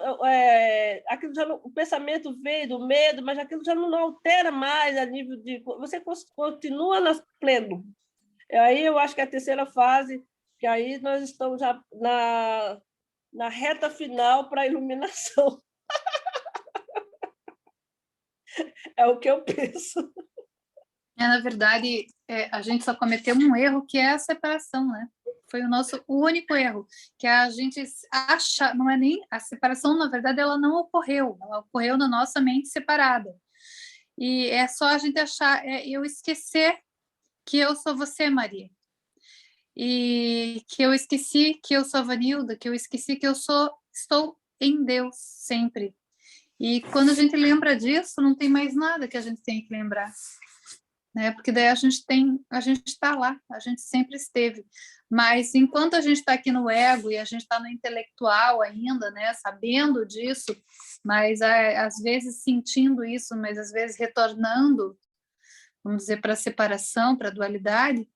já o pensamento veio do medo, mas aquilo já não altera mais a nível de... Você continua pleno. Aí eu acho que a terceira fase, que aí nós estamos já na reta final para a iluminação. É o que eu penso. Na verdade, a gente só cometeu um erro, que é a separação, né? Foi o nosso único erro, que a gente acha, não é nem a separação, na verdade, ela não ocorreu, ela ocorreu na nossa mente separada. E é só a gente achar, eu esquecer que eu sou você, Maria. E que eu esqueci que eu sou a Vanilda, que eu esqueci que estou em Deus sempre. E quando a gente lembra disso, não tem mais nada que a gente tem que lembrar, né? Porque daí a gente está lá, a gente sempre esteve. Mas enquanto a gente está aqui no ego e a gente está no intelectual ainda, né, sabendo disso, mas às vezes sentindo isso, mas às vezes retornando, vamos dizer, para a separação, para a dualidade,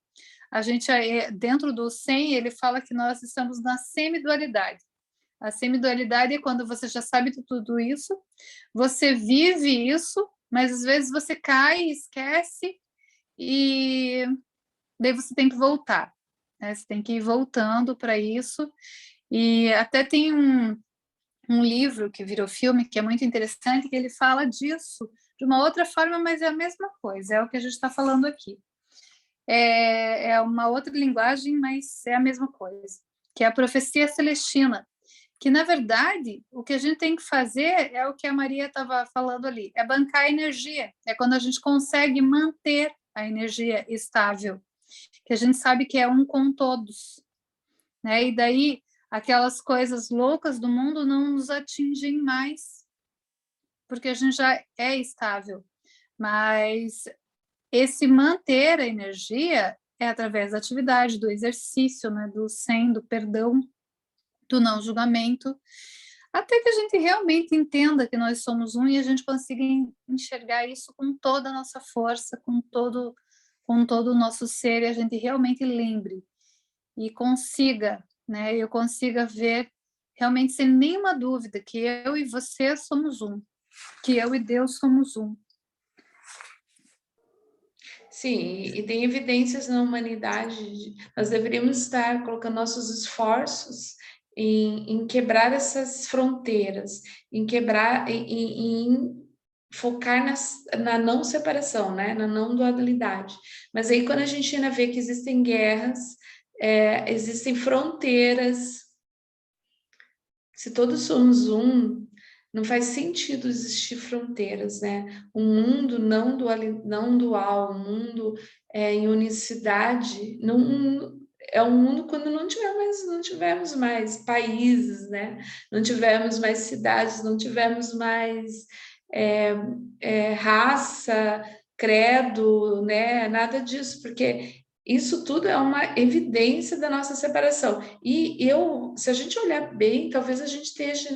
a gente, dentro do 100, ele fala que nós estamos na semidualidade. A semidualidade é quando você já sabe de tudo isso, você vive isso, mas às vezes você cai, esquece, e daí você tem que voltar, né? Você tem que ir voltando para isso. E até tem um livro que virou filme, que é muito interessante, que ele fala disso de uma outra forma, mas é a mesma coisa, é o que a gente está falando aqui. É uma outra linguagem, mas é a mesma coisa, que é a profecia celestina, que, na verdade, o que a gente tem que fazer é o que a Maria estava falando ali, é bancar a energia, é quando a gente consegue manter a energia estável, que a gente sabe que é um com todos, né? E daí aquelas coisas loucas do mundo não nos atingem mais, porque a gente já é estável, mas esse manter a energia é através da atividade, do exercício, né? Do Zen, do perdão, do não julgamento, até que a gente realmente entenda que nós somos um e a gente consiga enxergar isso com toda a nossa força, com todo o nosso ser, e a gente realmente lembre e consiga, né? Eu consiga ver realmente sem nenhuma dúvida que eu e você somos um, que eu e Deus somos um. Sim, e tem evidências na humanidade, nós deveríamos estar colocando nossos esforços em quebrar essas fronteiras, em quebrar, em focar na não separação, né? Na não dualidade. Mas aí quando a gente ainda vê que existem guerras, existem fronteiras, se todos somos um, não faz sentido existir fronteiras, né? Um mundo não dual, um mundo em unicidade, não, é um mundo quando não tivermos mais países, né? Não tivermos mais cidades, não tivermos mais raça, credo, né? Nada disso, porque isso tudo é uma evidência da nossa separação. Se a gente olhar bem, talvez a gente esteja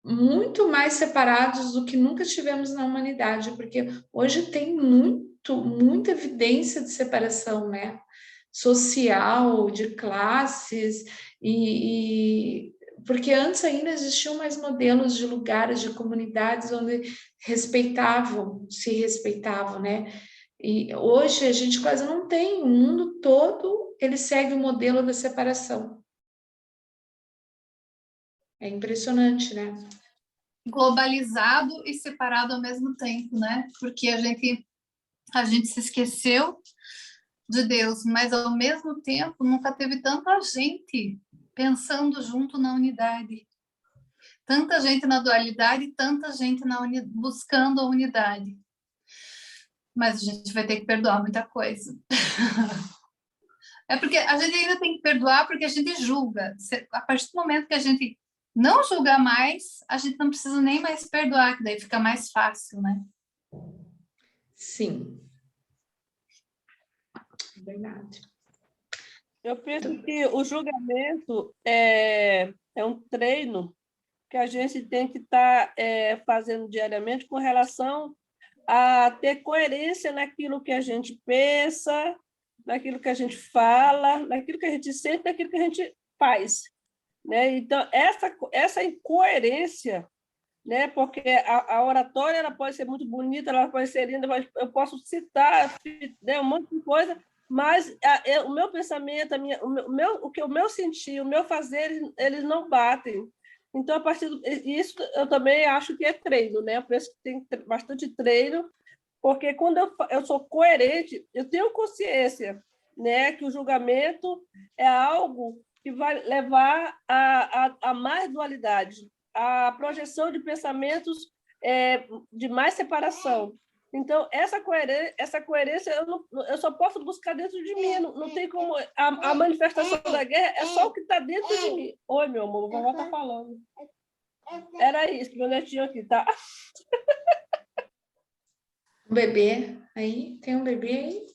muito mais separados do que nunca tivemos na humanidade, porque hoje tem muita evidência de separação, né? Social, de classes, porque antes ainda existiam mais modelos de lugares, de comunidades onde se respeitavam, né? E hoje a gente quase não tem, o mundo todo ele segue o modelo da separação. É impressionante, né? Globalizado e separado ao mesmo tempo, né? Porque a gente se esqueceu de Deus, mas ao mesmo tempo nunca teve tanta gente pensando junto na unidade. Tanta gente na dualidade, tanta gente buscando a unidade. Mas a gente vai ter que perdoar muita coisa. É porque a gente ainda tem que perdoar porque a gente julga. A partir do momento que a gente não julga mais, a gente não precisa nem mais perdoar, que daí fica mais fácil, né? Sim. Verdade. Eu penso que o julgamento é um treino que a gente tem que estar fazendo diariamente com relação a ter coerência naquilo que a gente pensa, naquilo que a gente fala, naquilo que a gente sente, naquilo que a gente faz, né? Então, essa incoerência, né? Porque a oratória ela pode ser muito bonita, ela pode ser linda, eu posso citar, né, um monte de coisa, mas o meu pensamento, o meu sentir, o meu fazer, eles não batem. Então, a partir isso, eu também acho que é treino, né? Eu penso que tem bastante treino, porque quando eu sou coerente, eu tenho consciência, né, que o julgamento é algo que vai levar a mais dualidade, a projeção de pensamentos de mais separação. Então, essa coerência eu só posso buscar dentro de mim, não tem como. A manifestação da guerra é só o que está dentro de mim. Oi, meu amor, a vovó está falando. Era isso, meu netinho aqui, tá? Um bebê aí? Tem um bebê aí?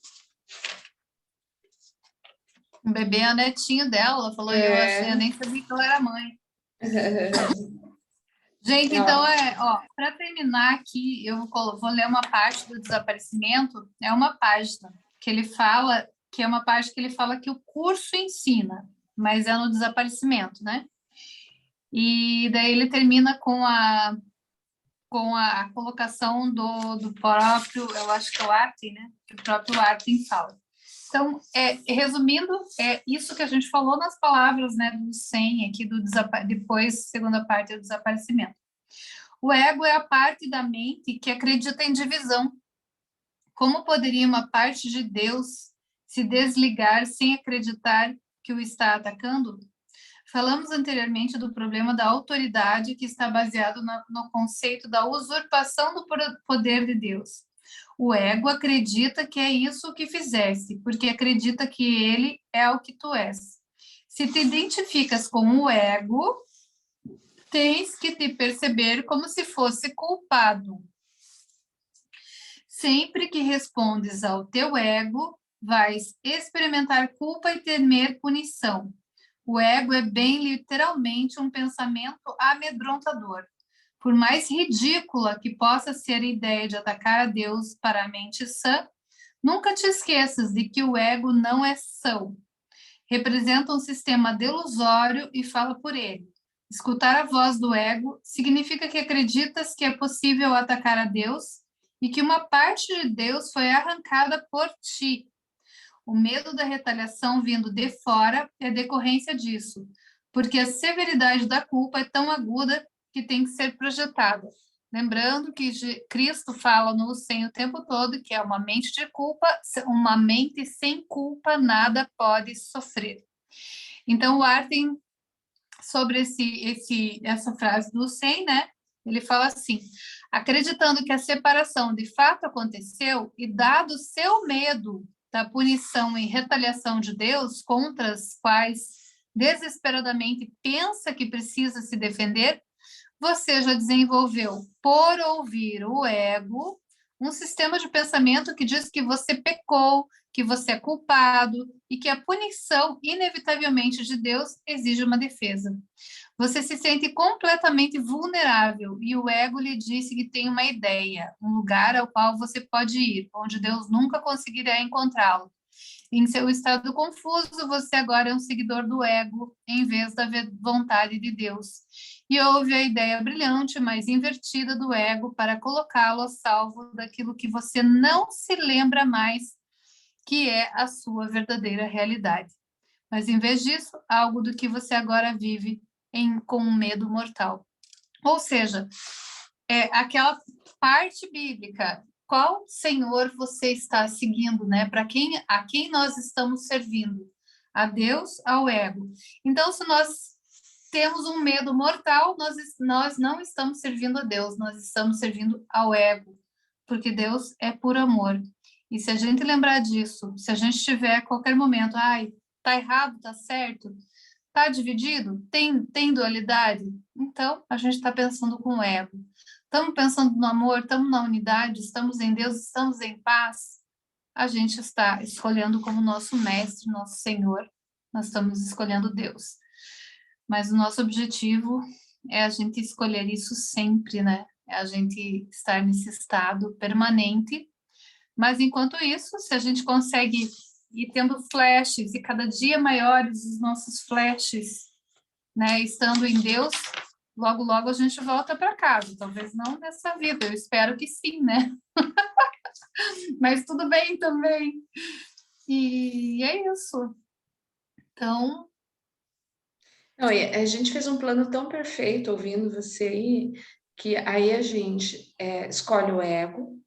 O bebê é o netinho dela, ela falou, eu nem sabia que ela era mãe. Gente, então, para terminar aqui, eu vou ler uma parte do desaparecimento, é uma página que ele fala, que é uma parte que ele fala que o curso ensina, mas é no desaparecimento, né? E daí ele termina com a colocação do próprio, eu acho que é o Artin, né? Que o próprio Artin fala. Então, resumindo, é isso que a gente falou nas palavras, né, do 100 aqui, depois, segunda parte do desaparecimento. O ego é a parte da mente que acredita em divisão. Como poderia uma parte de Deus se desligar sem acreditar que o está atacando? Falamos anteriormente do problema da autoridade que está baseado no conceito da usurpação do poder de Deus. O ego acredita que é isso que fizeste, porque acredita que ele é o que tu és. Se te identificas com o ego, tens que te perceber como se fosse culpado. Sempre que respondes ao teu ego, vais experimentar culpa e temer punição. O ego é bem literalmente um pensamento amedrontador. Por mais ridícula que possa ser a ideia de atacar a Deus para a mente sã, nunca te esqueças de que o ego não é são. Representa um sistema delusório e fala por ele. Escutar a voz do ego significa que acreditas que é possível atacar a Deus e que uma parte de Deus foi arrancada por ti. O medo da retaliação vindo de fora é decorrência disso, porque a severidade da culpa é tão aguda que tem que ser projetada. Lembrando que Cristo fala no 100 o tempo todo, que é uma mente de culpa, uma mente sem culpa nada pode sofrer. Então, o Artin, sobre essa frase do 100, né? Ele fala assim, acreditando que a separação de fato aconteceu e dado seu medo da punição e retaliação de Deus contra as quais desesperadamente pensa que precisa se defender, você já desenvolveu, por ouvir o ego, um sistema de pensamento que diz que você pecou, que você é culpado e que a punição, inevitavelmente, de Deus exige uma defesa. Você se sente completamente vulnerável e o ego lhe disse que tem uma ideia, um lugar ao qual você pode ir, onde Deus nunca conseguirá encontrá-lo. Em seu estado confuso, você agora é um seguidor do ego em vez da vontade de Deus. E houve a ideia brilhante, mas invertida do ego para colocá-lo a salvo daquilo que você não se lembra mais, que é a sua verdadeira realidade. Mas, em vez disso, algo do que você agora vive com um medo mortal. Ou seja, aquela parte bíblica, qual Senhor você está seguindo, né? A quem nós estamos servindo? A Deus, ao ego. Então, se nós temos um medo mortal, nós não estamos servindo a Deus, nós estamos servindo ao ego, porque Deus é por amor. E se a gente lembrar disso, se a gente tiver a qualquer momento, tá errado, tá certo, tá dividido, tem dualidade, então a gente está pensando com o ego. Estamos pensando no amor, estamos na unidade, estamos em Deus, estamos em paz, a gente está escolhendo como nosso mestre, nosso Senhor, nós estamos escolhendo Deus. Mas o nosso objetivo é a gente escolher isso sempre, né? É a gente estar nesse estado permanente. Mas, enquanto isso, se a gente consegue ir tendo flashes, e cada dia maiores os nossos flashes, né? Estando em Deus, logo, logo a gente volta para casa. Talvez não nessa vida, eu espero que sim, né? Mas tudo bem também. E é isso. Então, Não, e a gente fez um plano tão perfeito ouvindo você aí, que aí a gente escolhe o ego,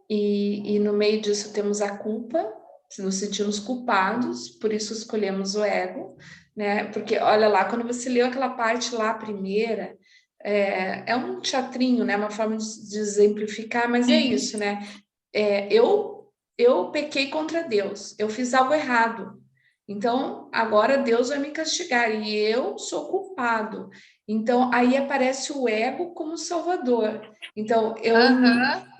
e no meio disso temos a culpa, nos sentimos culpados, por isso escolhemos o ego, né? Porque olha lá, quando você leu aquela parte lá, a primeira, é um teatrinho, né? Uma forma de exemplificar, mas é isso, né? Eu pequei contra Deus, eu fiz algo errado. Então, agora Deus vai me castigar e eu sou culpado. Então, aí aparece o ego como salvador. Então,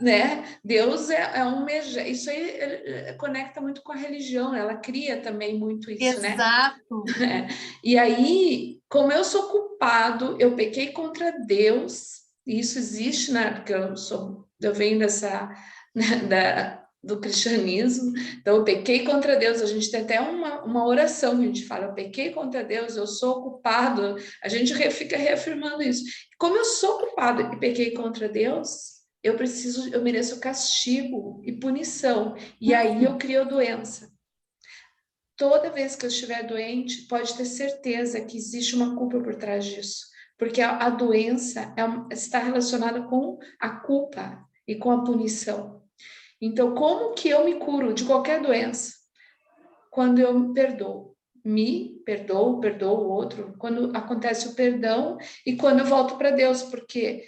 né? Deus é um isso aí conecta muito com a religião, ela cria também muito isso, né? exato. E aí, como eu sou culpado, eu pequei contra Deus, e isso existe, né? Porque eu venho dessa, né, do cristianismo, então eu pequei contra Deus, a gente tem até uma oração que a gente fala, eu pequei contra Deus, eu sou culpado, a gente fica reafirmando isso. Como eu sou culpado e pequei contra Deus, eu mereço castigo e punição, e aí eu crio doença. Toda vez que eu estiver doente, pode ter certeza que existe uma culpa por trás disso, porque a doença está relacionada com a culpa e com a punição. Então, como que eu me curo de qualquer doença? Quando eu me perdoo, perdoo o outro, quando acontece o perdão e quando eu volto para Deus, porque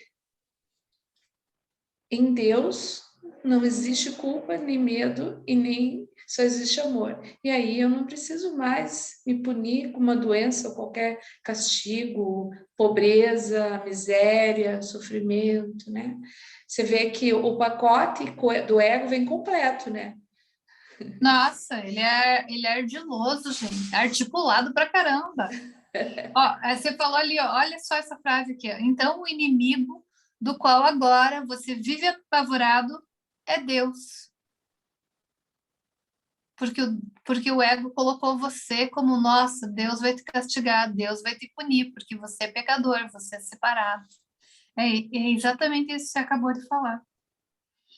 em Deus não existe culpa, nem medo e nem só existe amor. E aí eu não preciso mais me punir com uma doença ou qualquer castigo, pobreza, miséria, sofrimento, né? Você vê que o pacote do ego vem completo, né? Nossa, ele é ardiloso, gente. Articulado pra caramba. Ó, você falou ali, ó, olha só essa frase aqui. Ó. Então, o inimigo do qual agora você vive apavorado é Deus. Porque o ego colocou você como, nossa, Deus vai te castigar, Deus vai te punir, porque você é pecador, você é separado. É exatamente isso que você acabou de falar.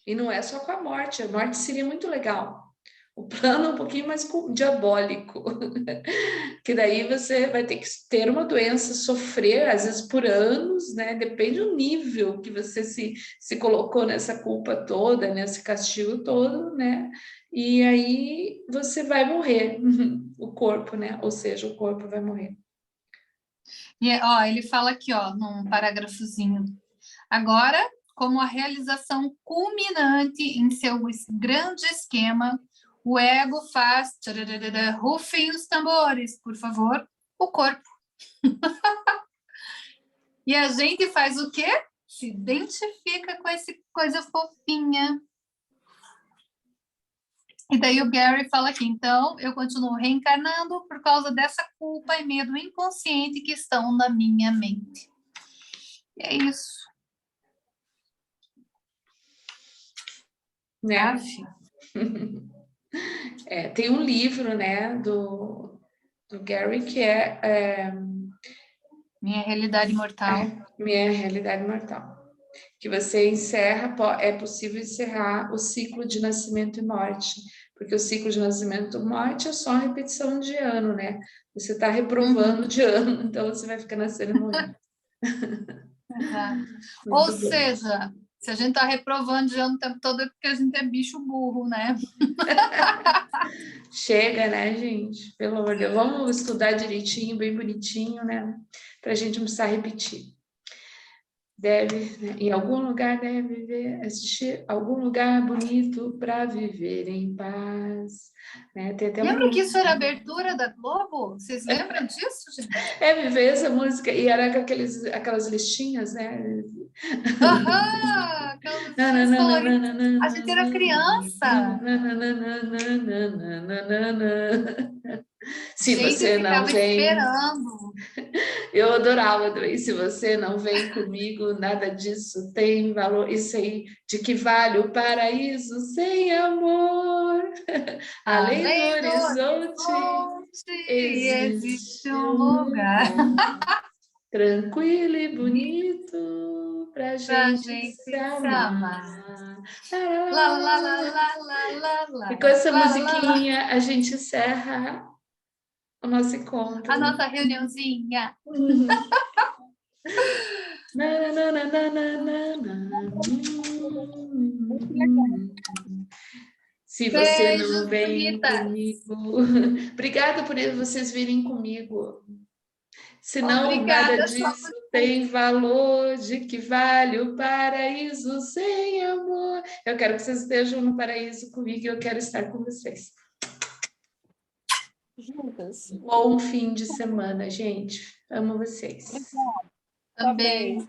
E não é só com a morte seria muito legal. O plano é um pouquinho mais diabólico, que daí você vai ter que ter uma doença, sofrer, às vezes por anos, né? Depende do nível que você se colocou nessa culpa toda, nesse castigo todo, né? E aí você vai morrer, o corpo, né? Ou seja, o corpo vai morrer. E ó, ele fala aqui, ó, num parágrafozinho. Agora, como a realização culminante em seu grande esquema, o ego faz, rufem os tambores, por favor, o corpo. E a gente faz o quê? Se identifica com essa coisa fofinha. E daí o Gary fala aqui, então, eu continuo reencarnando por causa dessa culpa e medo inconsciente que estão na minha mente. E é isso. Né? Tem um livro, né, do Gary que Minha realidade mortal. Minha realidade mortal. Que você encerra, é possível encerrar o ciclo de nascimento e morte, porque o ciclo de nascimento e morte é só uma repetição de ano, né? Você está reprovando de ano, então você vai ficar nascendo e morrendo. Exato. Ou seja, se a gente está reprovando de ano o tempo todo é porque a gente é bicho burro, né? Chega, né, gente? Pelo amor de Deus, vamos estudar direitinho, bem bonitinho, né? Para a gente não precisar repetir. Em algum lugar deve existir algum lugar bonito para viver em paz. Né? Tem até Lembra que isso era a abertura da Globo? Vocês lembram disso, gente? Viver essa música, e era com aquelas listinhas, né? Aham! A gente era criança. Se Gente, você eu não ficava vem, esperando. eu adorava também. Se você não vem comigo, nada disso tem valor. Isso aí, de que vale o paraíso sem amor? Além do horizonte, existe existe um um lugar. lugar tranquilo e bonito. pra Pra gente gente se se amar. amar. Lá, lá, lá, lá, lá, lá, lá. E com essa Lá, lá, lá, lá. musiquinha a gente encerra o nosso encontro. A nossa reuniãozinha. Se você Beijos, não vem bonitas. comigo. Obrigada por vocês virem comigo. Senão nada Obrigada, disso tem valor, de que vale o paraíso sem amor. Eu quero que vocês estejam no paraíso comigo e eu quero estar com vocês. Juntas. Bom fim de semana, gente. Amo vocês. Tá também. bem.